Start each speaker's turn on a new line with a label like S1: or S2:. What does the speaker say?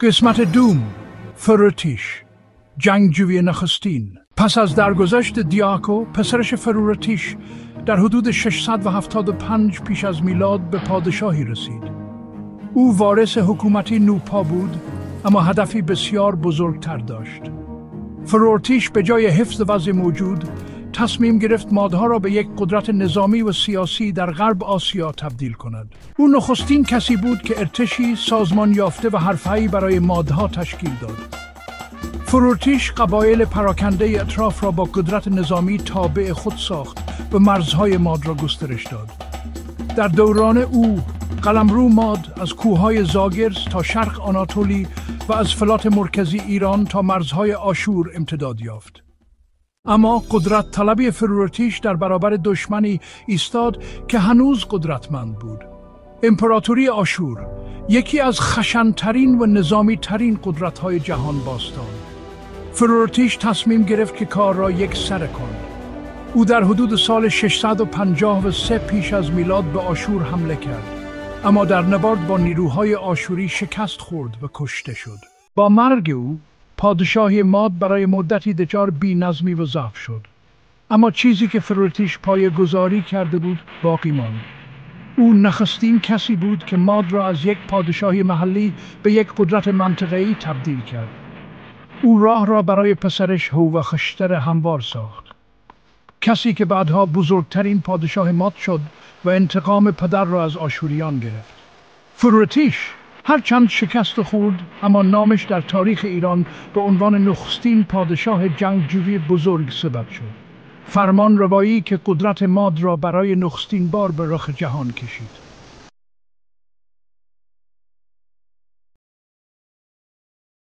S1: قسمت دوم، فرورتیش، جنگجوی نخستین. پس از درگذشت دیاکو، پسرش فرورتیش در حدود 675 پیش از میلاد به پادشاهی رسید. او وارث حکومتی نوپا بود، اما هدفی بسیار بزرگتر داشت. فرورتیش به جای حفظ وضع موجود، تصمیم گرفت مادها را به یک قدرت نظامی و سیاسی در غرب آسیا تبدیل کند. او نخستین کسی بود که ارتشی سازمان یافته و حرفه‌ای برای مادها تشکیل داد. فرورتیش قبایل پراکنده اطراف را با قدرت نظامی تابع خود ساخت و مرزهای ماد را گسترش داد. در دوران او، قلمرو ماد از کوههای زاگرس تا شرق آناتولی و از فلات مرکزی ایران تا مرزهای آشور امتداد یافت. اما قدرت طلبی فرورتیش در برابر دشمنی ایستاد که هنوز قدرتمند بود. امپراتوری آشور، یکی از خشن‌ترین و نظامی ترین قدرت‌های جهان باستان. فرورتیش تصمیم گرفت که کار را یک سره کند. او در حدود سال 653 پیش از میلاد به آشور حمله کرد، اما در نبرد با نیروهای آشوری شکست خورد و کشته شد. با مرگ او، پادشاهی ماد برای مدتی دچار بی‌نظمی و ضعف شد. اما چیزی که فرورتیش پایه‌گذاری کرده بود باقی ماند. او نخستین کسی بود که ماد را از یک پادشاهی محلی به یک قدرت منطقه‌ای تبدیل کرد. او راه را برای پسرش هوخشتر هموار ساخت، کسی که بعدها بزرگترین پادشاه ماد شد و انتقام پدر را از آشوریان گرفت. فرورتیش هرچند شکست خورد، اما نامش در تاریخ ایران به عنوان نخستین پادشاه جنگجوی بزرگ ثبت شد. فرمان روایی که قدرت ماد را برای نخستین بار به رخ جهان کشید.